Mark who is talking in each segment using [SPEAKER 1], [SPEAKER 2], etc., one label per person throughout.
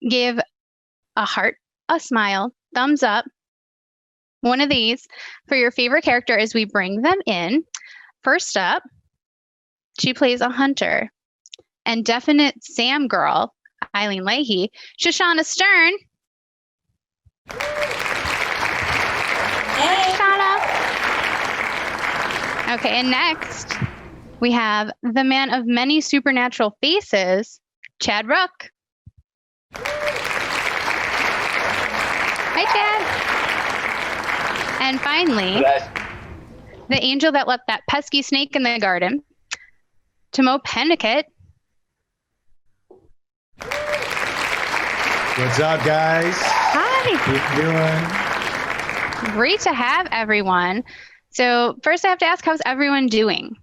[SPEAKER 1] give a heart, a smile, thumbs up, one of these for your favorite character as we bring them in. First up, she plays a hunter and definite Sam girl, Eileen Leahy, Shoshannah Stern.
[SPEAKER 2] Hey.
[SPEAKER 1] Shoshannah. Okay, and next we have the man of many supernatural faces, Chad Rook. Hi, Chad. And finally, the angel that left that pesky snake in the garden, Tahmoh Penikett.
[SPEAKER 3] What's up, guys?
[SPEAKER 1] Hi.
[SPEAKER 3] How you doing?
[SPEAKER 1] Great to have everyone. So first I have to ask, how's everyone doing?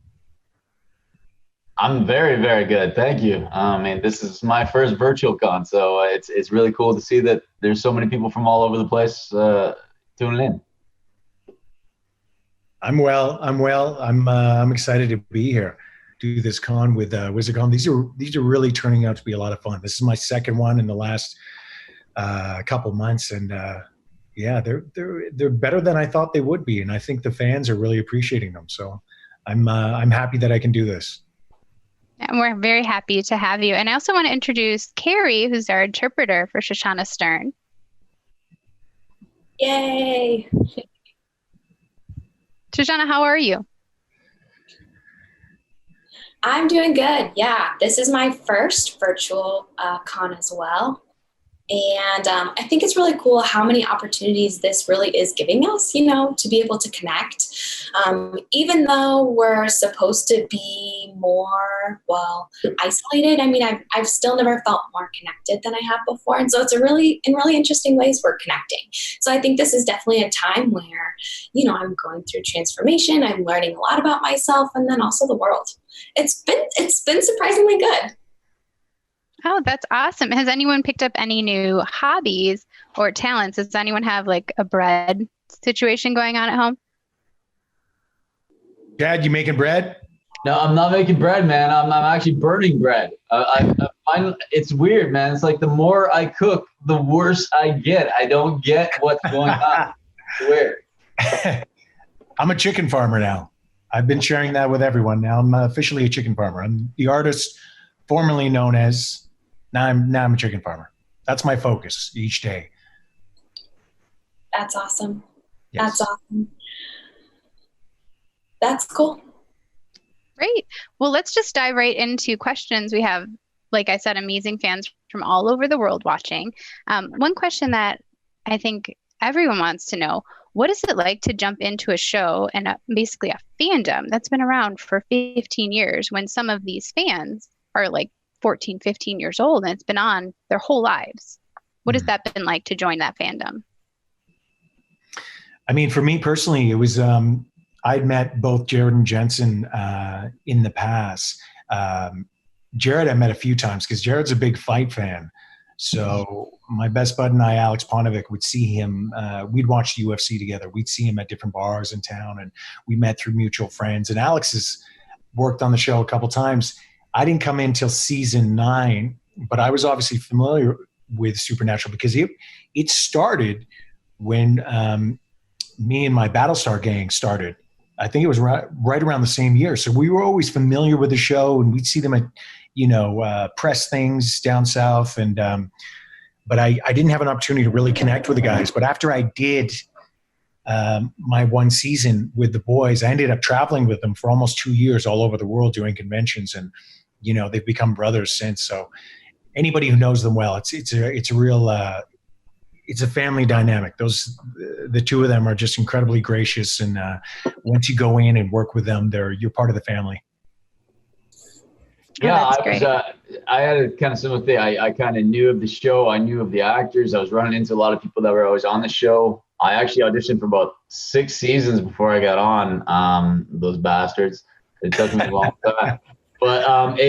[SPEAKER 4] I'm very, very good. Thank you. This is my first virtual con, so it's really cool to see that there's so many people from all over the place tuning in.
[SPEAKER 3] I'm well. I'm excited to be here. Do this con with WizardCon. These are really turning out to be a lot of fun. This is my second one in the last couple months, and yeah, they're better than I thought they would be, and I think the fans are really appreciating them. So I'm happy that I can do this.
[SPEAKER 1] And we're very happy to have you. And I also want to introduce Carrie, who's our interpreter for Shoshannah Stern.
[SPEAKER 2] Yay!
[SPEAKER 1] Shoshannah, how are you?
[SPEAKER 2] I'm doing good. Yeah, this is my first virtual con as well. And I think it's really cool how many opportunities this really is giving us, to be able to connect. Even though we're supposed to be more, isolated. I've still never felt more connected than I have before. And so it's in really interesting ways we're connecting. So I think this is definitely a time where, I'm going through transformation. I'm learning a lot about myself and then also the world. It's been surprisingly good.
[SPEAKER 1] Oh, that's awesome. Has anyone picked up any new hobbies or talents? Does anyone have like a bread situation going on at home?
[SPEAKER 3] Dad, you making bread?
[SPEAKER 4] No, I'm not making bread, man. I'm actually burning bread. I find it's weird, man. It's like the more I cook, the worse I get. I don't get what's going on. It's weird.
[SPEAKER 3] I'm a chicken farmer now. I've been sharing that with everyone. Now I'm officially a chicken farmer. I'm the artist formerly known as. Now I'm a chicken farmer. That's my focus each day.
[SPEAKER 2] That's awesome.
[SPEAKER 3] Yes.
[SPEAKER 2] That's awesome. That's cool.
[SPEAKER 1] Great. Well, let's just dive right into questions. We have, like I said, amazing fans from all over the world watching. One question that I think everyone wants to know, what is it like to jump into a show and basically a fandom that's been around for 15 years when some of these fans are like 14, 15 years old and it's been on their whole lives? What has that been like to join that fandom?
[SPEAKER 3] For me personally, it was, I'd met both Jared and Jensen in the past. Jared I met a few times because Jared's a big fight fan. So my best bud and I, Alex Ponovic, would see him. We'd watch the UFC together. We'd see him at different bars in town, and we met through mutual friends. And Alex has worked on the show a couple times. I didn't come in till season 9, but I was obviously familiar with Supernatural because it started when me and my Battlestar gang started. I think it was right around the same year. So we were always familiar with the show, and we'd see them at, press things down south. And but I didn't have an opportunity to really connect with the guys. But after I did my one season with the boys, I ended up traveling with them for almost 2 years all over the world doing conventions, and they've become brothers since. So anybody who knows them well, it's a real it's a family dynamic. The two of them are just incredibly gracious, and once you go in and work with them, you're part of the family.
[SPEAKER 4] Yeah, I had a kind of similar thing. I kind of knew of the show. I knew of the actors. I was running into a lot of people that were always on the show. I actually auditioned for about 6 seasons before I got on. Those bastards. It took me a long time. But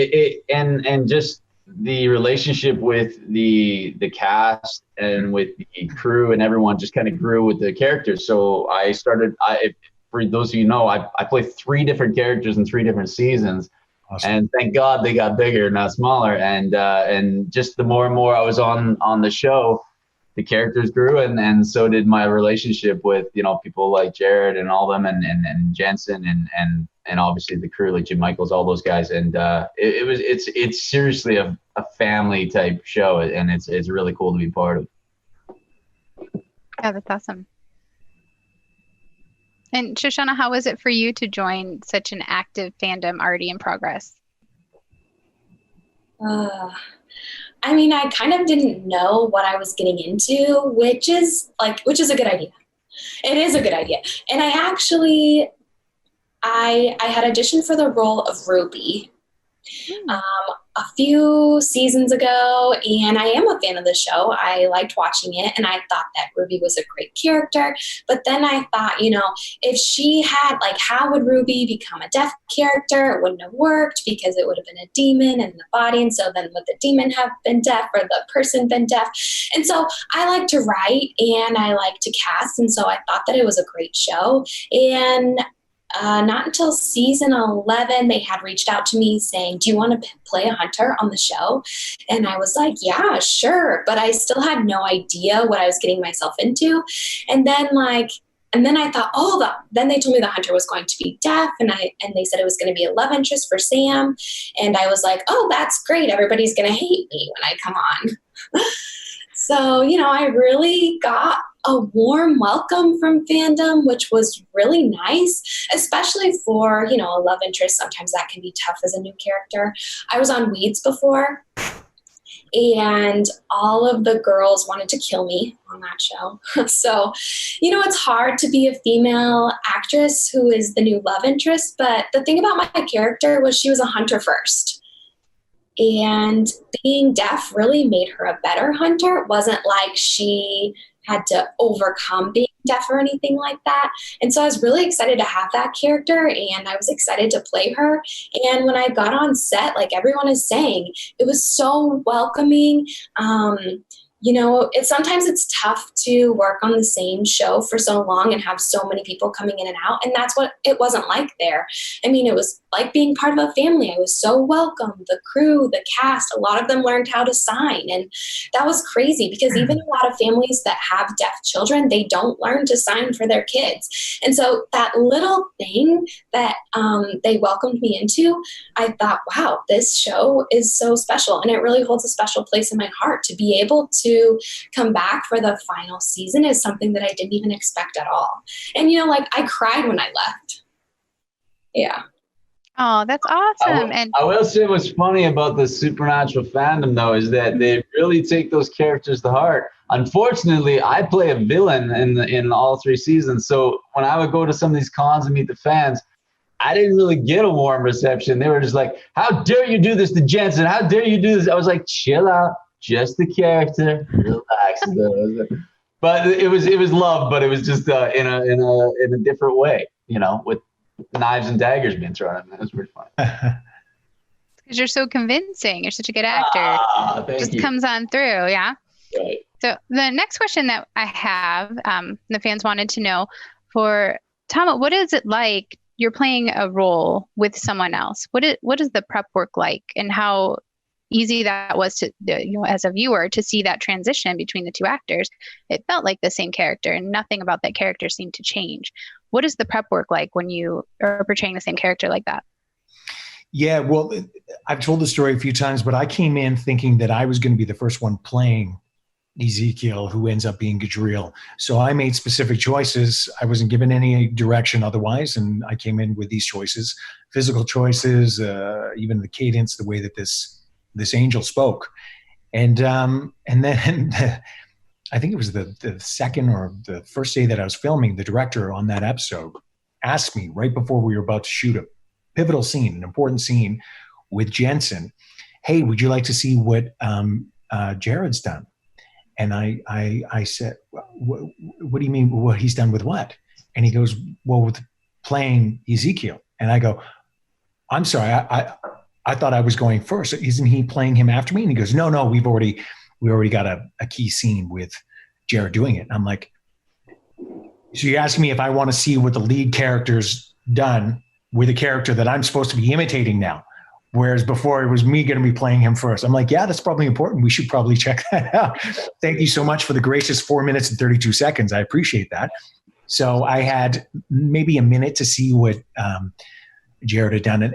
[SPEAKER 4] and just the relationship with the cast and with the crew and everyone just kind of grew with the characters. So I started. For those of you know, I played 3 different characters in 3 different seasons.
[SPEAKER 3] Awesome.
[SPEAKER 4] And thank God they got bigger, not smaller. And just the more and more I was on the show, the characters grew, and so did my relationship with, you know, people like Jared and all them, and Jensen and obviously the crew like Jim Michaels, all those guys. And it's seriously a family type show, and it's really cool to be part of.
[SPEAKER 1] Yeah, that's awesome. And Shoshannah, how was it for you to join such an active fandom already in progress?
[SPEAKER 2] I mean, I kind of didn't know what I was getting into, which is a good idea. It is a good idea. And I had auditioned for the role of Ruby a few seasons ago, and I am a fan of the show. I liked watching it, and I thought that Ruby was a great character. But then I thought, you know, if she had, like, how would Ruby become a deaf character? It wouldn't have worked because it would have been a demon in the body. And so then would the demon have been deaf or the person been deaf? And so I like to write and I like to cast. And so I thought that it was a great show. And not until season 11, they had reached out to me saying, do you want to play a hunter on the show? And I was like, yeah, sure. But I still had no idea what I was getting myself into. And then I thought, then they told me the hunter was going to be deaf, and they said it was going to be a love interest for Sam. And I was like, oh, that's great. Everybody's going to hate me when I come on. So, you know, I really got a warm welcome from fandom, which was really nice, especially for, you know, a love interest. Sometimes that can be tough as a new character. I was on Weeds before, and all of the girls wanted to kill me on that show. So, you know, it's hard to be a female actress who is the new love interest. But the thing about my character was she was a hunter first. And being deaf really made her a better hunter. It wasn't like she had to overcome being deaf or anything like that. And so I was really excited to have that character, and I was excited to play her. And when I got on set, like everyone is saying, it was so welcoming. You know, sometimes it's tough to work on the same show for so long and have so many people coming in and out. And that's what it wasn't like there. I mean, it was like being part of a family. I was so welcome. The crew, the cast, a lot of them learned how to sign. And that was crazy because even a lot of families that have deaf children, they don't learn to sign for their kids. And so that little thing that they welcomed me into, I thought, wow, this show is so special. And it really holds a special place in my heart. To be able to come back for the final season is something that I didn't even expect at all. And, you know, like, I cried when I left. Yeah.
[SPEAKER 1] Oh, that's awesome.
[SPEAKER 4] I will say what's funny about the Supernatural fandom, though, is that they really take those characters to heart. Unfortunately, I play a villain in all 3 seasons. So when I would go to some of these cons and meet the fans, I didn't really get a warm reception. They were just like, how dare you do this to Jensen? How dare you do this? I was like, chill out. Just the character, relax. But it was love, but it was just in a different way, you know, with knives and daggers being thrown at me. It was pretty fun.
[SPEAKER 1] Because you're so convincing. You're such a good actor.
[SPEAKER 4] Thank
[SPEAKER 1] you. Comes on through, yeah.
[SPEAKER 4] Right.
[SPEAKER 1] So the next question that I have, the fans wanted to know, for Tahmoh, what is it like? You're playing a role with someone else. What is the prep work like, and how easy that was to, you know, as a viewer, to see that transition between the two actors? It felt like the same character, and nothing about that character seemed to change. What is the prep work like when you are portraying the same character like that?
[SPEAKER 3] Yeah, well, I've told the story a few times, but I came in thinking that I was going to be the first one playing Ezekiel, who ends up being Gadreel. So I made specific choices. I wasn't given any direction otherwise, and I came in with these choices, physical choices, even the cadence, the way that this angel spoke. And then I think it was the second or the first day that I was filming, the director on that episode asked me right before we were about to shoot a pivotal scene, an important scene with Jensen, hey, would you like to see what Jared's done? And I said, what do you mean, what he's done with what? And he goes, well, with playing Ezekiel. And I go, I'm sorry, I thought I was going first. Isn't he playing him after me? And he goes, no, we already got a key scene with Jared doing it. And I'm like, so you're asking me if I want to see what the lead character's done with a character that I'm supposed to be imitating now? Whereas before it was me going to be playing him first. I'm like, yeah, that's probably important. We should probably check that out. Thank you so much for the gracious 4 minutes and 32 seconds. I appreciate that. So I had maybe a minute to see what Jared had done.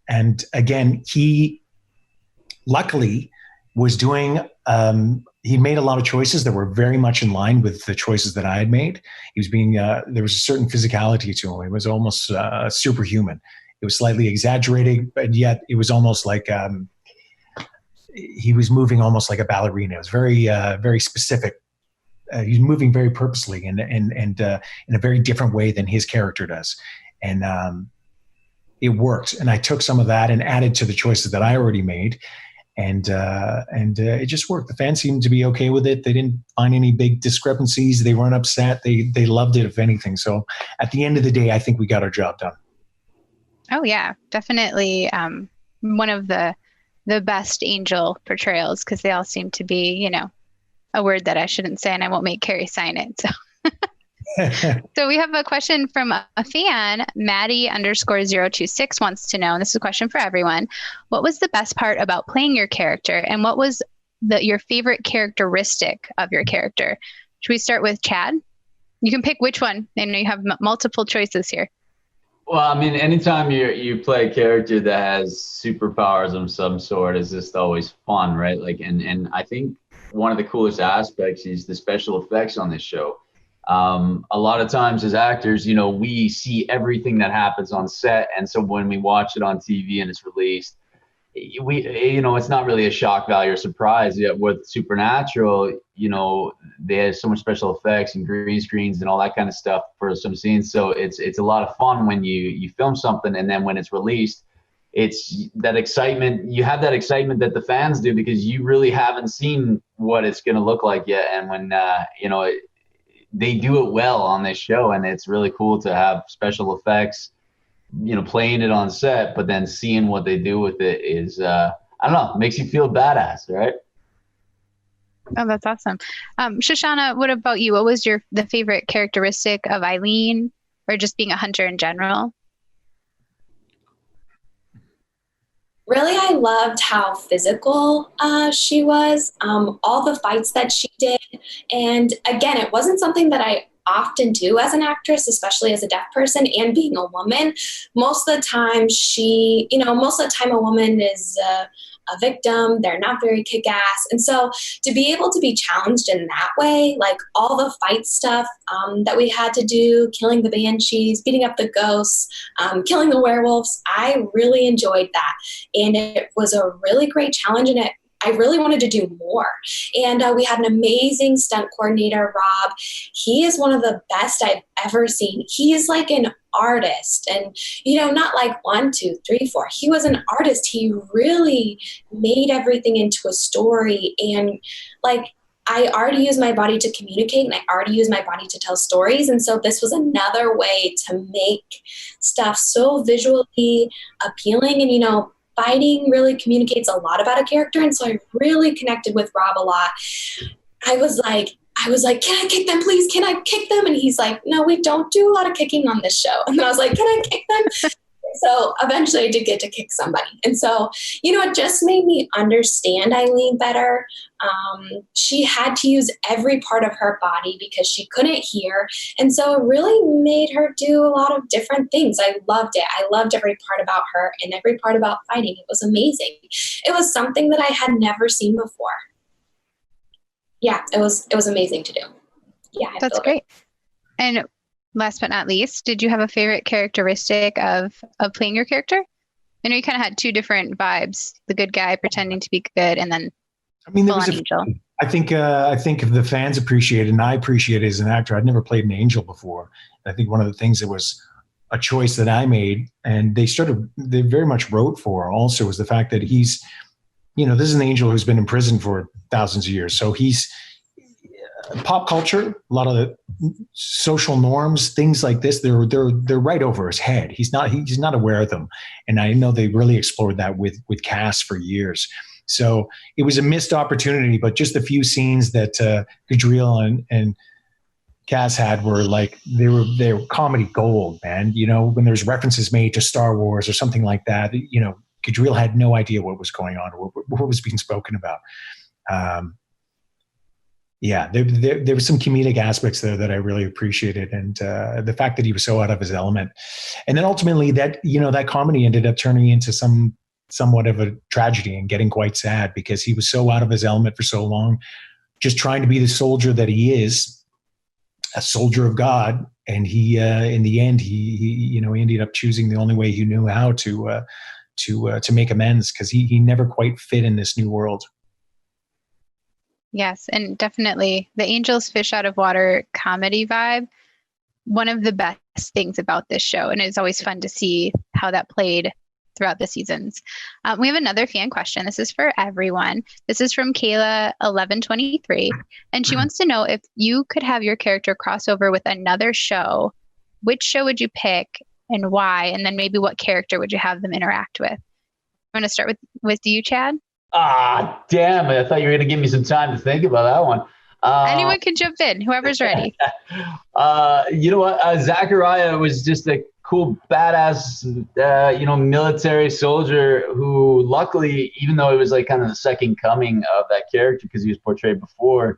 [SPEAKER 3] And again, he luckily was doing, he made a lot of choices that were very much in line with the choices that I had made. He was being, there was a certain physicality to him. It was almost superhuman. It was slightly exaggerated, but yet it was almost like he was moving almost like a ballerina. It was very, very specific. He's moving very purposely and in a very different way than his character does. And it worked. And I took some of that and added to the choices that I already made. And it just worked. The fans seemed to be okay with it. They didn't find any big discrepancies. They weren't upset. They loved it, if anything. So at the end of the day, I think we got our job done.
[SPEAKER 1] Oh yeah, definitely. One of the best angel portrayals, because they all seem to be, a word that I shouldn't say, and I won't make Carrie sign it. So, so we have a question from a fan, Maddie_026 wants to know, and this is a question for everyone. What was the best part about playing your character, and what was your favorite characteristic of your character? Should we start with Chad? You can pick which one. I know you have multiple choices here.
[SPEAKER 4] Well, I mean, anytime you play a character that has superpowers of some sort is just always fun, right? Like, and I think one of the coolest aspects is the special effects on this show. A lot of times as actors, we see everything that happens on set. And so when we watch it on TV and it's released, it's not really a shock value or surprise. Yet with Supernatural, they have so much special effects and green screens and all that kind of stuff for some scenes. So it's a lot of fun when you film something, and then when it's released, it's that excitement. You have that excitement that the fans do because you really haven't seen what it's going to look like yet. And when they do it well on this show, and it's really cool to have special effects, playing it on set, but then seeing what they do with it is, I don't know, makes you feel badass, right?
[SPEAKER 1] Oh, that's awesome. Shoshannah, what about you? What was the favorite characteristic of Eileen, or just being a hunter in general?
[SPEAKER 2] Really, I loved how physical she was, all the fights that she did. And again, it wasn't something that I often do as an actress, especially as a deaf person and being a woman. Most of the time a woman is a victim. They're not very kick-ass. And so to be able to be challenged in that way, like all the fight stuff that we had to do, killing the banshees, beating up the ghosts, killing the werewolves, I really enjoyed that. And it was a really great challenge, and I really wanted to do more. And we had an amazing stunt coordinator, Rob. He is one of the best I've ever seen. He is like an artist, and, not like 1, 2, 3, 4. He was an artist. He really made everything into a story. And like, I already use my body to communicate, and I already use my body to tell stories. And so this was another way to make stuff so visually appealing. And, fighting really communicates a lot about a character. And so I really connected with Rob a lot. I was like, can I kick them, please? Can I kick them? And he's like, no, we don't do a lot of kicking on this show. And then I was like, can I kick them? So eventually I did get to kick somebody. And so, it just made me understand Eileen better. She had to use every part of her body because she couldn't hear. And so it really made her do a lot of different things. I loved it. I loved every part about her and every part about fighting. It was amazing. It was something that I had never seen before. Yeah, it was amazing to do. Yeah.
[SPEAKER 1] That's great. And last but not least, did you have a favorite characteristic of playing your character? I know you kind of had two different vibes: the good guy pretending to be good, and then
[SPEAKER 3] there was angel. I think the fans appreciate it, and I appreciate it as an actor. I'd never played an angel before. And I think one of the things that was a choice that I made, and they very much wrote for also, was the fact that he's, this is an angel who's been in prison for thousands of years. So he's pop culture, a lot of the social norms, things like this, they're right over his head. He's not aware of them. And I know they really explored that with Cass for years. So it was a missed opportunity, but just a few scenes that Gadreel and Cass had were like, they were comedy gold, man. When there's references made to Star Wars or something like that, Gadreel had no idea what was going on or what was being spoken about. There were some comedic aspects there that I really appreciated, and the fact that he was so out of his element. And then ultimately that comedy ended up turning into somewhat of a tragedy and getting quite sad because he was so out of his element for so long, just trying to be the soldier that he is, a soldier of God. And he, in the end, he ended up choosing the only way he knew how to make amends, because he never quite fit in this new world.
[SPEAKER 1] Yes, and definitely the angels fish out of water comedy vibe. One of the best things about this show, and it's always fun to see how that played throughout the seasons. We have another fan question. This is for everyone. This is from Kayla1123, and she wants to know if you could have your character cross over with another show, which show would you pick and why? And then maybe what character would you have them interact with? I'm going to start with you, Chad.
[SPEAKER 4] Ah, damn it. I thought you were going to give me some time to think about that one.
[SPEAKER 1] Anyone can jump in, whoever's ready.
[SPEAKER 4] You know what? Zachariah was just a cool, badass, military soldier who luckily, even though it was like kind of the second coming of that character because he was portrayed before,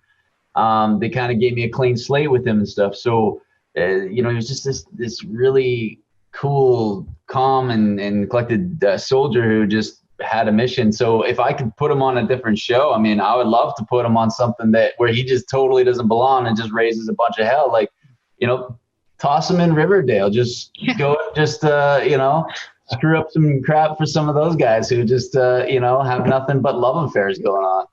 [SPEAKER 4] they kind of gave me a clean slate with him and stuff. So, he was just this really cool, calm and collected soldier who just had a mission. So if I could put him on a different show, I mean, I would love to put him on something where he just totally doesn't belong and just raises a bunch of hell. Like, toss him in Riverdale, screw up some crap for some of those guys who just, have nothing but love affairs going on.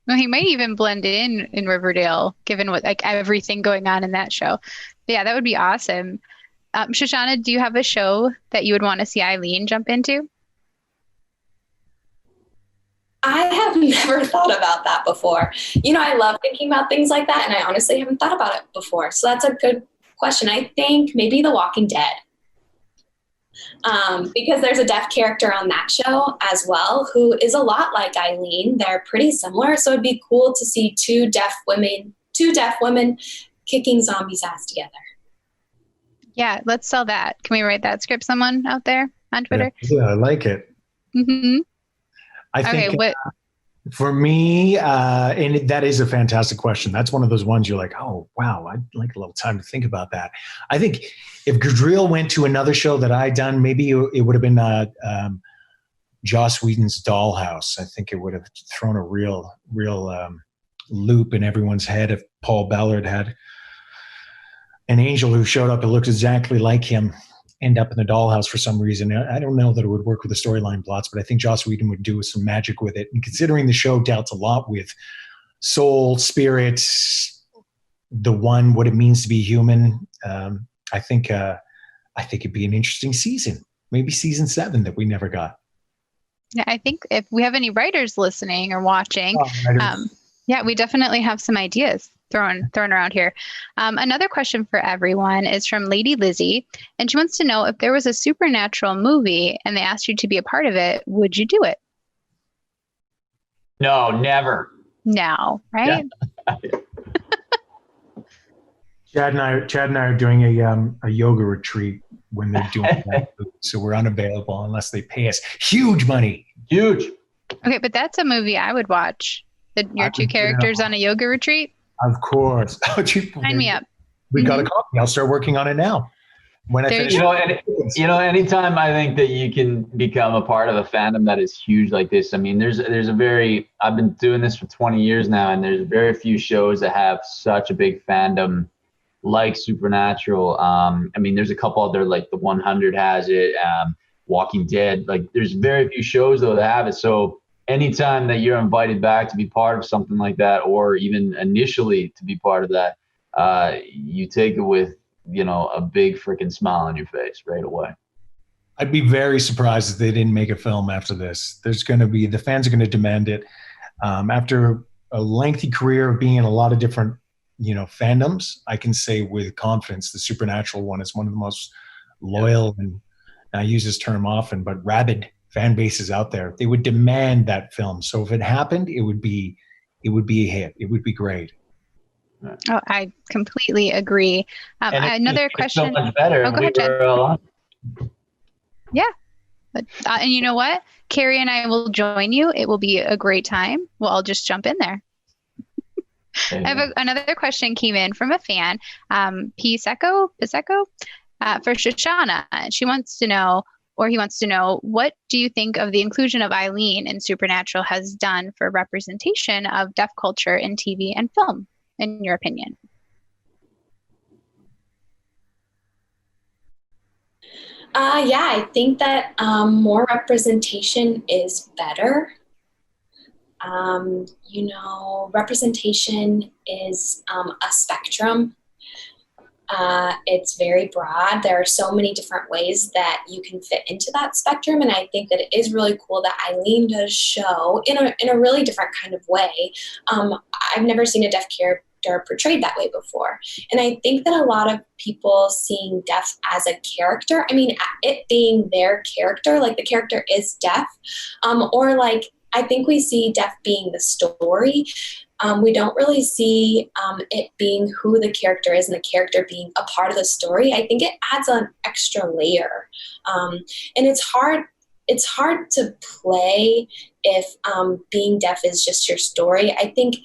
[SPEAKER 1] Well, he might even blend in Riverdale, given what everything going on in that show. But yeah, that would be awesome. Shoshannah, do you have a show that you would want to see Eileen jump into?
[SPEAKER 2] I have never thought about that before. I love thinking about things like that, and I honestly haven't thought about it before. So that's a good question. I think maybe The Walking Dead. Because there's a deaf character on that show as well who is a lot like Eileen. They're pretty similar, so it'd be cool to see two deaf women kicking zombies' ass together.
[SPEAKER 1] Yeah, let's sell that. Can we write that script, someone out there on Twitter?
[SPEAKER 3] Yeah, I like it.
[SPEAKER 1] Mm-hmm.
[SPEAKER 3] I think for me, and that is a fantastic question. That's one of those ones you're like, oh, wow, I'd like a little time to think about that. I think if Gadreel went to another show that I'd done, maybe it would have been Joss Whedon's Dollhouse. I think it would have thrown a real loop in everyone's head if Paul Ballard had an angel who showed up and looked exactly like him end up in the dollhouse for some reason. I don't know that it would work with the storyline plots, but I think Joss Whedon would do some magic with it. And considering the show dealt a lot with soul, spirit, what it means to be human, I think it'd be an interesting season. Maybe season 7 that we never got.
[SPEAKER 1] Yeah, I think if we have any writers listening or watching, we definitely have some ideas thrown around here. Another question for everyone is from Lady Lizzie, and she wants to know if there was a supernatural movie and they asked you to be a part of it, would you do it?
[SPEAKER 4] No, never.
[SPEAKER 1] No, right?
[SPEAKER 3] Yeah. Chad and I are doing a yoga retreat when they're doing that, so we're unavailable unless they pay us huge money. Huge.
[SPEAKER 1] Okay, but that's a movie I would watch. Your two characters on a yoga retreat.
[SPEAKER 3] Of course.
[SPEAKER 1] Sign me up.
[SPEAKER 3] We got a copy. I'll start working on it now. When I finish,
[SPEAKER 4] anytime I think that you can become a part of a fandom that is huge like this. I mean, I've been doing this for 20 years now, and there's very few shows that have such a big fandom like Supernatural. I mean, there's a couple other, like The 100 has it, Walking Dead. Like, there's very few shows though that have it. So anytime that you're invited back to be part of something like that, or even initially to be part of that, you take it with, a big freaking smile on your face right away.
[SPEAKER 3] I'd be very surprised if they didn't make a film after this. The fans are going to demand it. After a lengthy career of being in a lot of different, fandoms, I can say with confidence the Supernatural one is one of the most loyal, and I use this term often, but rabid fan bases out there. They would demand that film. So if it happened, it would be a hit. It would be great.
[SPEAKER 1] Oh, I completely agree. Another question.
[SPEAKER 4] So much better.
[SPEAKER 1] Oh, go ahead, Jen. Yeah, And you know what? Carrie and I will join you. It will be a great time. We'll all just jump in there. I have another question came in from a fan, Piseko, for Shoshannah. She wants to know, or he wants to know, what do you think of the inclusion of Eileen in Supernatural has done for representation of deaf culture in TV and film, in your opinion?
[SPEAKER 2] Yeah, I think that more representation is better. Representation is a spectrum. It's very broad. There are so many different ways that you can fit into that spectrum. And I think that it is really cool that Eileen does show in a really different kind of way. I've never seen a deaf character portrayed that way before. And I think that a lot of people seeing deaf as a character, I mean, it being their character, like the character is deaf, or like, I think we see deaf being the story. We don't really see it being who the character is and the character being a part of the story. I think it adds an extra layer. And it's hard to play if being deaf is just your story. I think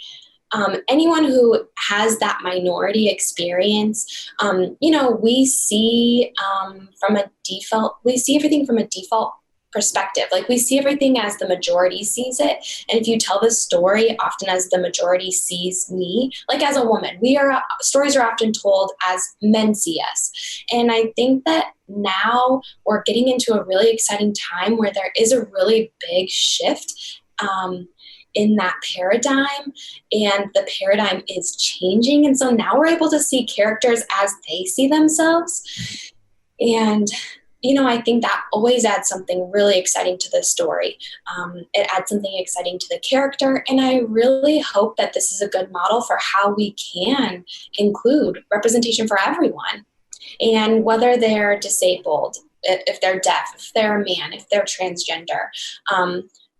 [SPEAKER 2] anyone who has that minority experience, we see everything from a default perspective. Like we see everything as the majority sees it. And if you tell the story often as the majority sees me, like as a woman, stories are often told as men see us. And I think that now we're getting into a really exciting time where there is a really big shift in that paradigm, and the paradigm is changing. And so now we're able to see characters as they see themselves. And I think that always adds something really exciting to the story. It adds something exciting to the character. And I really hope that this is a good model for how we can include representation for everyone. And whether they're disabled, if they're deaf, if they're a man, if they're transgender,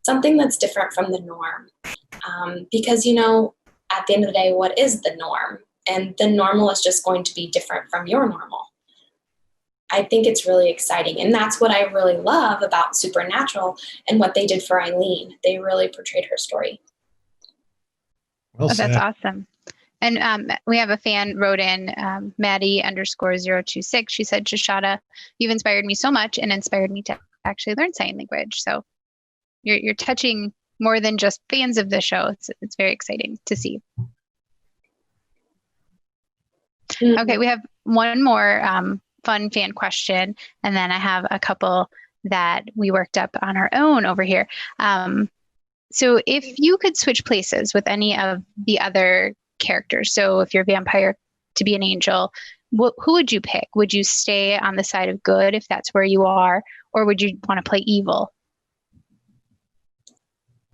[SPEAKER 2] something that's different from the norm. Because, at the end of the day, what is the norm? And the normal is just going to be different from your normal. I think it's really exciting. And that's what I really love about Supernatural and what they did for Eileen. They really portrayed her story.
[SPEAKER 1] Well said. That's awesome. And we have a fan wrote in, Maddie_026. She said, Shoshannah, you've inspired me so much and inspired me to actually learn sign language. So you're touching more than just fans of the show. It's very exciting to see. Mm-hmm. Okay, we have one more fun fan question, and then I have a couple that we worked up on our own over here. So if you could switch places with any of the other characters, so if you're a vampire to be an angel, who would you pick? Would you stay on the side of good if that's where you are, or would you want to play evil?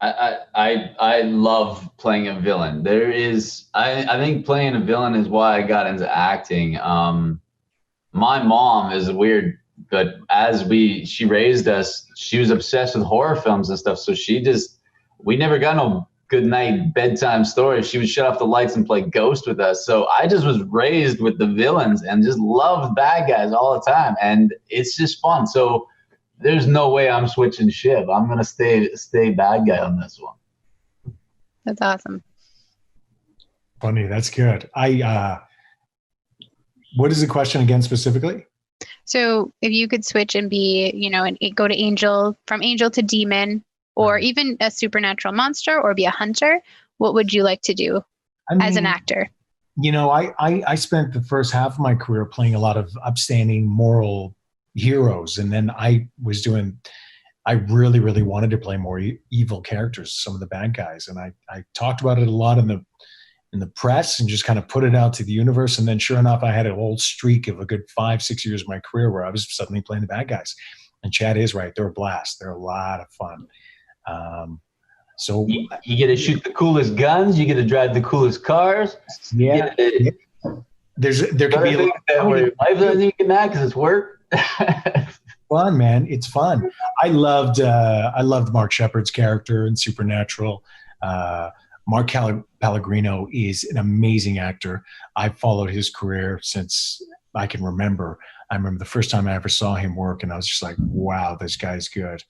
[SPEAKER 4] I love playing a villain. I think playing a villain is why I got into acting. My mom is weird, but she raised us, she was obsessed with horror films and stuff. So we never got no good night bedtime story. She would shut off the lights and play Ghost with us. So I just was raised with the villains and just loved bad guys all the time. And it's just fun. So there's no way I'm switching ship. I'm going to stay bad guy on this one.
[SPEAKER 1] That's awesome.
[SPEAKER 3] Funny. That's good. What is the question again specifically?
[SPEAKER 1] So if you could switch and be, and go to angel, from angel to demon, or even a supernatural monster, or be a hunter, what would you like to do as an actor?
[SPEAKER 3] I spent the first half of my career playing a lot of upstanding moral heroes. And then I really, really wanted to play more evil characters, some of the bad guys. And I talked about it a lot in the press and just kind of put it out to the universe. And then sure enough, I had a whole streak of a good 5-6 years of my career where I was suddenly playing the bad guys. And Chad is right. They're a blast. They're a lot of fun. So
[SPEAKER 4] you get to shoot the coolest guns. You get to drive the coolest cars.
[SPEAKER 3] Yeah. There could be a lot
[SPEAKER 4] where your life doesn't even act because it's work.
[SPEAKER 3] Fun, man. It's fun. I loved Mark Shepard's character in Supernatural. Mark Pellegrino is an amazing actor. I've followed his career since I can remember. I remember the first time I ever saw him work, and I was just like, wow, this guy's good.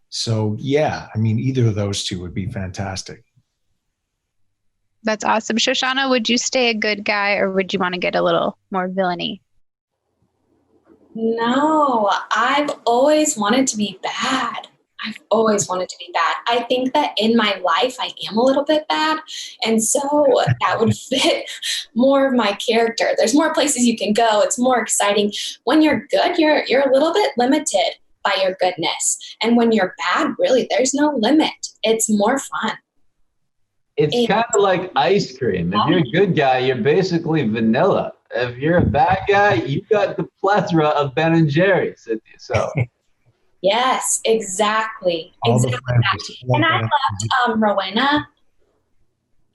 [SPEAKER 3] So yeah, I mean, either of those two would be fantastic.
[SPEAKER 1] That's awesome. Shoshannah, would you stay a good guy or would you want to get a little more villainy?
[SPEAKER 2] No, I've always wanted to be bad. I've always wanted to be bad. I think that in my life, I am a little bit bad. And so that would fit more of my character. There's more places you can go. It's more exciting. When you're good, you're a little bit limited by your goodness. And when you're bad, really, there's no limit. It's more fun.
[SPEAKER 4] It's kind of like ice cream. If you're a good guy, you're basically vanilla. If you're a bad guy, you got the plethora of Ben and Jerry's. So.
[SPEAKER 2] Yes, exactly. Exactly that. And I loved Rowena,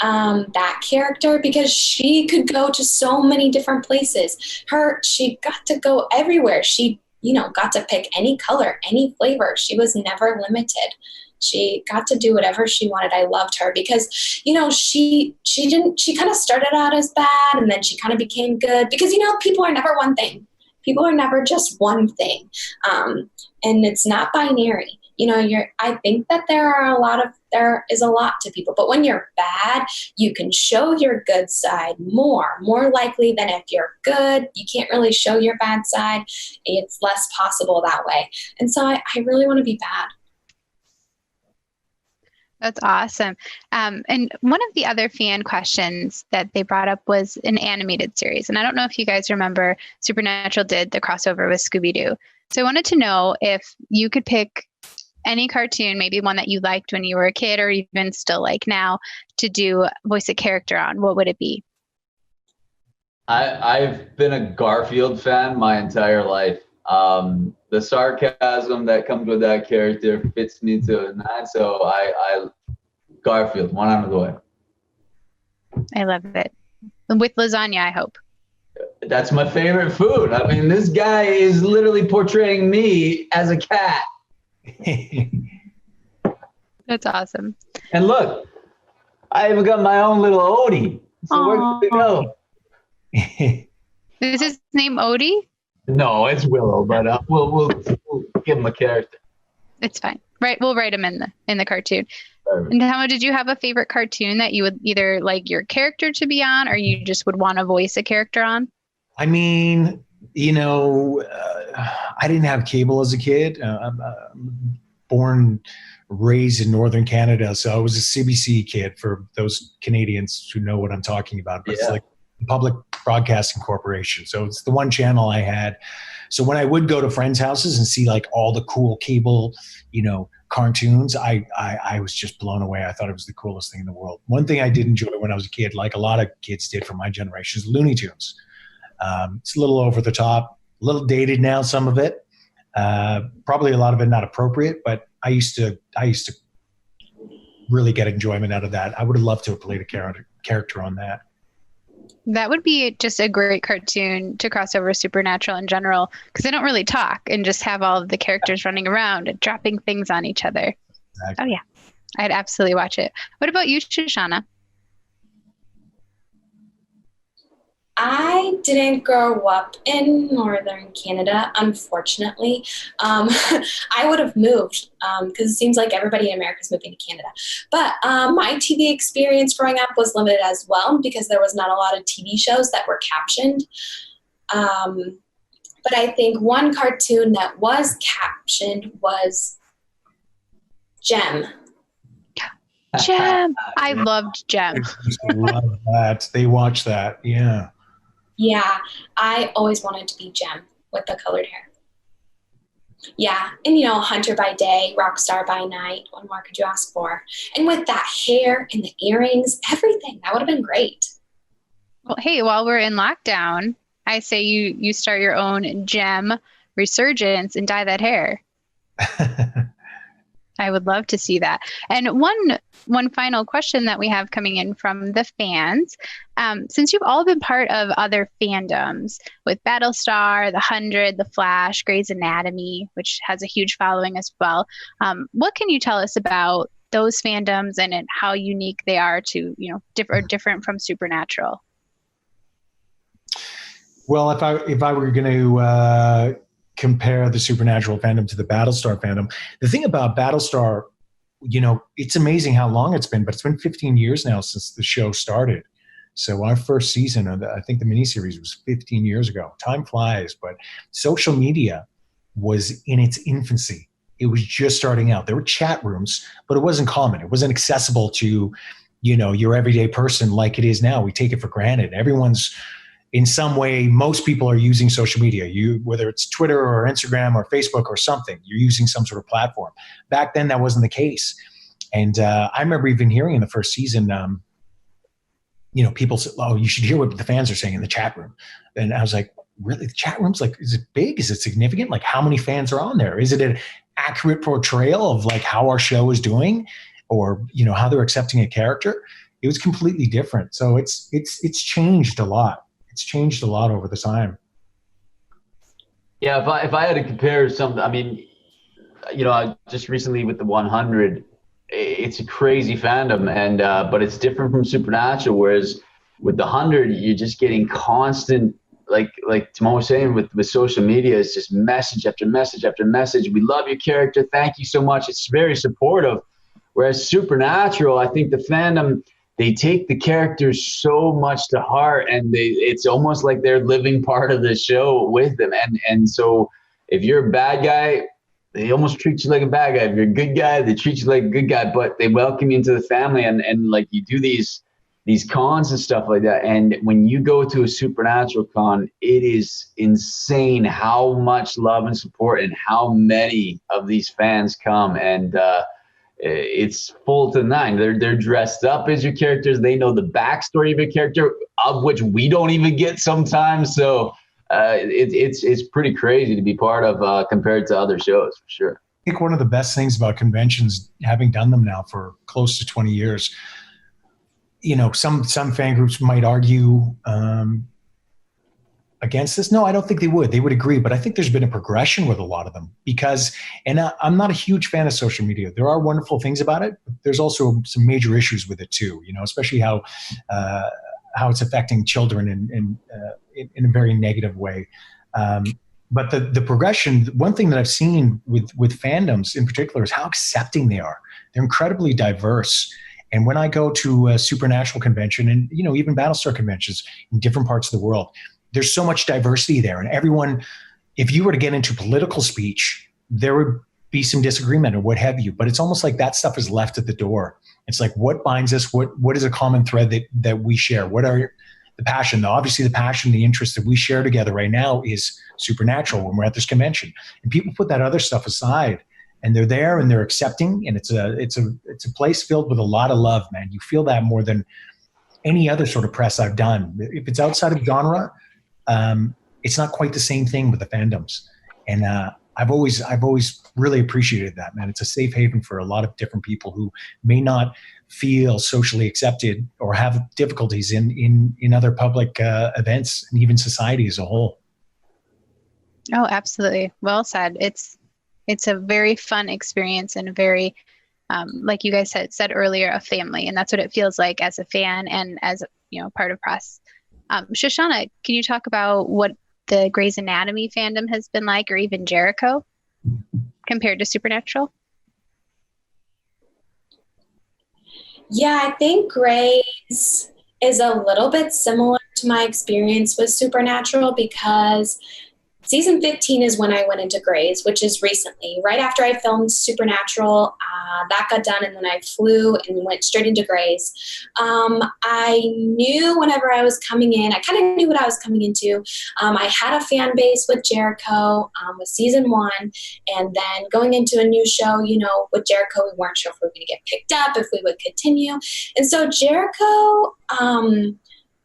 [SPEAKER 2] that character, because she could go to so many different places. She got to go everywhere. She, got to pick any color, any flavor. She was never limited. She got to do whatever she wanted. I loved her because, she kind of started out as bad and then she kind of became good because, people are never one thing. People are never just one thing. And it's not binary. I think that there is a lot to people, but when you're bad, you can show your good side more likely than if you're good. You can't really show your bad side. It's less possible that way. And so I really want to be bad.
[SPEAKER 1] That's awesome. And one of the other fan questions that they brought up was an animated series. And I don't know if you guys remember, Supernatural did the crossover with Scooby-Doo. So I wanted to know if you could pick any cartoon, maybe one that you liked when you were a kid or even still like now, to voice a character on, what would it be?
[SPEAKER 4] I've been a Garfield fan my entire life. The sarcasm that comes with that character fits me to a nine. So I Garfield, one out of the way.
[SPEAKER 1] I love it. With lasagna, I hope.
[SPEAKER 4] That's my favorite food. I mean, this guy is literally portraying me as a cat.
[SPEAKER 1] That's awesome.
[SPEAKER 4] And look, I even got my own little Odie. So
[SPEAKER 1] Aww.
[SPEAKER 4] Where did it go?
[SPEAKER 1] Is his name Odie?
[SPEAKER 4] No, it's Willow, but we'll give him a character.
[SPEAKER 1] It's fine. Right, we'll write him in the cartoon.
[SPEAKER 4] Perfect.
[SPEAKER 1] And Tahmoh, did you have a favorite cartoon that you would either like your character to be on, or you just would want to voice a character on?
[SPEAKER 3] I mean, I didn't have cable as a kid. I'm raised in Northern Canada, so I was a CBC kid for those Canadians who know what I'm talking about. But It's like Public Broadcasting Corporation. So it's the one channel I had. So when I would go to friends' houses and see like all the cool cable, cartoons, I was just blown away. I thought it was the coolest thing in the world. One thing I did enjoy when I was a kid, like a lot of kids did from my generation, is Looney Tunes. It's a little over the top, a little dated now, some of it. Probably a lot of it not appropriate, but I used to really get enjoyment out of that. I would have loved to have played a character on that.
[SPEAKER 1] That would be just a great cartoon to cross over Supernatural in general, because they don't really talk and just have all of the characters running around and dropping things on each other. Exactly. Oh, yeah. I'd absolutely watch it. What about you, Shoshannah?
[SPEAKER 2] I didn't grow up in Northern Canada, unfortunately. I would have moved because it seems like everybody in America is moving to Canada. But my TV experience growing up was limited as well because there was not a lot of TV shows that were captioned. But I think one cartoon that was captioned was Gem.
[SPEAKER 1] Gem. I loved Gem.
[SPEAKER 3] I love that. They watch that. Yeah.
[SPEAKER 2] Yeah, I always wanted to be Gem with the colored hair. Yeah, and Hunter by day, rock star by night. What more could you ask for? And with that hair and the earrings, everything, that would have been great.
[SPEAKER 1] Well, hey, while we're in lockdown, I say you start your own Gem resurgence and dye that hair. I would love to see that. And one final question that we have coming in from the fans. Since you've all been part of other fandoms with Battlestar, The 100, The Flash, Grey's Anatomy, which has a huge following as well, what can you tell us about those fandoms and how unique they are to, different from Supernatural?
[SPEAKER 3] Well, if I were going to compare the Supernatural fandom to the Battlestar fandom, the thing about Battlestar, it's amazing how long it's been, but it's been 15 years now since the show started. So our first season of I think the miniseries was 15 years ago. Time flies, but social media was in its infancy. It was just starting out. There were chat rooms, but it wasn't common. It wasn't accessible to, your everyday person like it is now. We take it for granted. Everyone's in some way, most people are using social media. Whether it's Twitter or Instagram or Facebook or something, you're using some sort of platform. Back then, that wasn't the case. And I remember even hearing in the first season, people said, "Oh, you should hear what the fans are saying in the chat room." And I was like, "Really? The chat room's like, is it big? Is it significant? Like, how many fans are on there? Is it an accurate portrayal of like how our show is doing, or how they're accepting a character?" It was completely different. So it's changed a lot. It's changed a lot over the time.
[SPEAKER 4] Yeah, if I had to compare something, I mean, just recently with the 100. It's a crazy fandom, and but it's different from Supernatural. Whereas with the 100, you're just getting constant, like Tahmoh was saying, with social media, it's just message after message after message. We love your character. Thank you so much. It's very supportive. Whereas Supernatural, I think the fandom, they take the characters so much to heart, and it's almost like they're living part of the show with them. And so if you're a bad guy, they almost treat you like a bad guy. If you're a good guy, they treat you like a good guy, but they welcome you into the family, and like you do these cons and stuff like that. And when you go to a Supernatural con, it is insane how much love and support and how many of these fans come. And it's full to the nine. They're dressed up as your characters. They know the backstory of your character, of which we don't even get sometimes. So it's pretty crazy to be part of compared to other shows, for sure.
[SPEAKER 3] I think one of the best things about conventions, having done them now for close to 20 years, some fan groups might argue against this. No, I don't think they would. They would agree. But I think there's been a progression with a lot of them because, and I'm not a huge fan of social media. There are wonderful things about it, but there's also some major issues with it too, especially how it's affecting children in a very negative way. But the progression, one thing that I've seen with fandoms in particular is how accepting they are. They're incredibly diverse. And when I go to a Supernatural convention and, even Battlestar conventions in different parts of the world, there's so much diversity there. And everyone, if you were to get into political speech, there would be some disagreement or what have you. But it's almost like that stuff is left at the door. It's like, what binds us? What is a common thread that we share? What are the passion? Obviously, the passion, the interest that we share together right now is Supernatural when we're at this convention. And people put that other stuff aside, and they're there and they're accepting. And it's a place filled with a lot of love, man. You feel that more than any other sort of press I've done. If it's outside of genre, it's not quite the same thing with the fandoms. And I've always really appreciated that, man. It's a safe haven for a lot of different people who may not feel socially accepted or have difficulties in other public events and even society as a whole.
[SPEAKER 1] Oh, absolutely. Well said. It's a very fun experience and a very, like you guys said earlier, a family. And that's what it feels like as a fan and as, part of press. Shoshannah, can you talk about what the Grey's Anatomy fandom has been like, or even Jericho compared to Supernatural?
[SPEAKER 2] Yeah, I think Grey's is a little bit similar to my experience with Supernatural because season 15 is when I went into Grey's, which is recently, right after I filmed Supernatural. That got done, and then I flew and went straight into Grey's. I knew whenever I was coming in, I kind of knew what I was coming into. I had a fan base with Jericho with season 1, and then going into a new show, with Jericho, we weren't sure if we were going to get picked up, if we would continue. And so Jericho,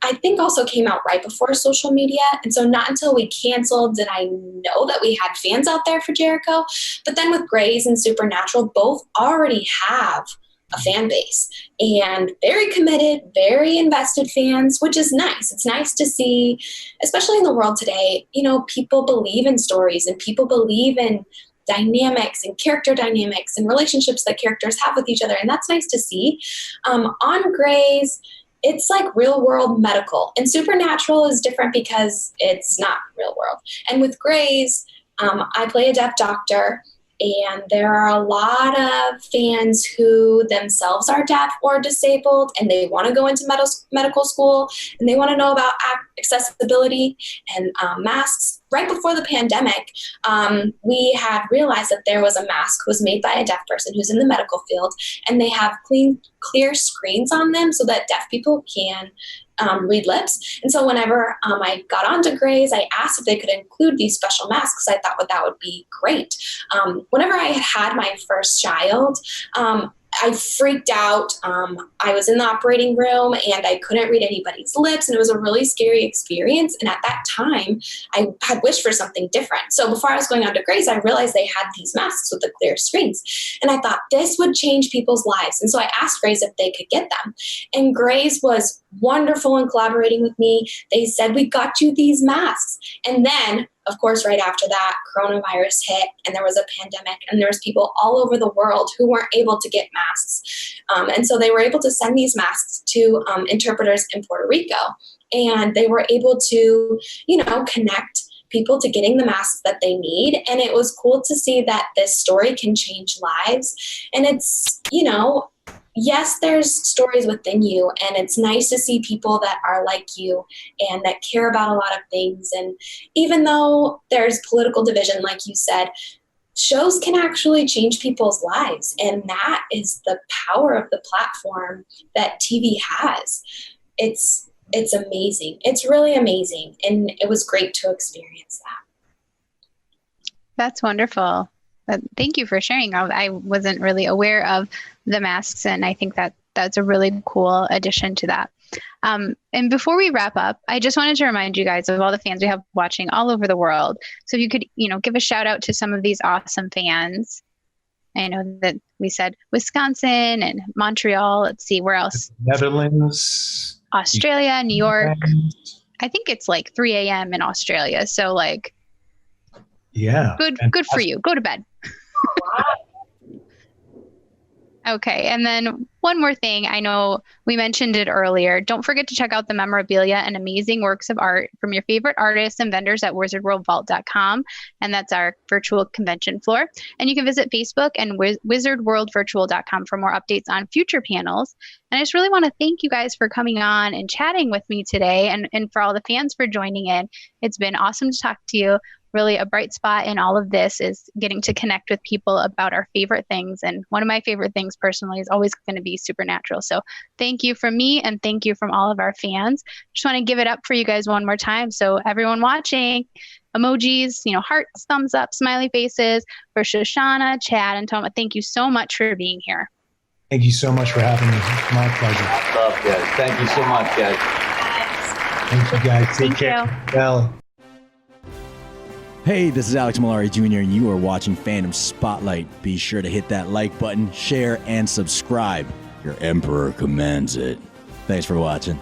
[SPEAKER 2] I think also came out right before social media. And so not until we canceled did I know that we had fans out there for Jericho. But then with Grey's and Supernatural, both already have a fan base and very committed, very invested fans, which is nice. It's nice to see, especially in the world today, people believe in stories and people believe in dynamics and character dynamics and relationships that characters have with each other. And that's nice to see. On Grey's, it's like real world medical, and supernatural is different because it's not real world. And with Grey's, I play a deaf doctor, and there are a lot of fans who themselves are deaf or disabled, and they want to go into medical school, and they want to know about accessibility and masks. Right before the pandemic, we had realized that there was a mask was made by a deaf person who's in the medical field, and they have clear screens on them so that deaf people can read lips. And so whenever I got onto Grey's, I asked if they could include these special masks. I thought that would be great. Whenever I had my first child, I freaked out. I was in the operating room and I couldn't read anybody's lips, and it was a really scary experience. And at that time, I had wished for something different. So before I was going on to Grey's, I realized they had these masks with the clear screens. And I thought this would change people's lives. And so I asked Grey's if they could get them. And Grey's was wonderful in collaborating with me. They said, we got you these masks. And then, of course, right after that, coronavirus hit, and there was a pandemic, and there was people all over the world who weren't able to get masks. And so they were able to send these masks to interpreters in Puerto Rico. And they were able to, connect people to getting the masks that they need. And it was cool to see that this story can change lives. And it's, yes, there's stories within you, and it's nice to see people that are like you and that care about a lot of things. And even though there's political division, like you said, shows can actually change people's lives. And that is the power of the platform that TV has. It's amazing. It's really amazing. And it was great to experience that.
[SPEAKER 1] That's wonderful. Thank you for sharing. I wasn't really aware of the masks, and I think that's a really cool addition to that. And before we wrap up, I just wanted to remind you guys of all the fans we have watching all over the world. So if you could, give a shout out to some of these awesome fans. I know that we said Wisconsin and Montreal. Let's see, where else?
[SPEAKER 3] Netherlands.
[SPEAKER 1] Australia, New York. I think it's like 3 a.m. in Australia. So
[SPEAKER 3] yeah,
[SPEAKER 1] good for you. Go to bed. Okay. And then one more thing. I know we mentioned it earlier. Don't forget to check out the memorabilia and amazing works of art from your favorite artists and vendors at wizardworldvault.com. And that's our virtual convention floor. And you can visit Facebook and wizardworldvirtual.com for more updates on future panels. And I just really want to thank you guys for coming on and chatting with me today, and for all the fans for joining in. It's been awesome to talk to you. Really a bright spot in all of this is getting to connect with people about our favorite things. And one of my favorite things personally is always going to be supernatural. So thank you from me, and thank you from all of our fans. Just want to give it up for you guys one more time. So everyone watching, emojis, hearts, thumbs up, smiley faces for Shoshannah, Chad, and Tahmoh. Thank you so much for being here.
[SPEAKER 3] Thank you so much for having me. My pleasure.
[SPEAKER 4] I love, guys. Thank you so much, guys.
[SPEAKER 3] Thank you, guys. Take care. Well.
[SPEAKER 5] Hey, this is Alex Malari Jr., and you are watching Fandom Spotlight. Be sure to hit that like button, share, and subscribe. Your Emperor commands it. Thanks for watching.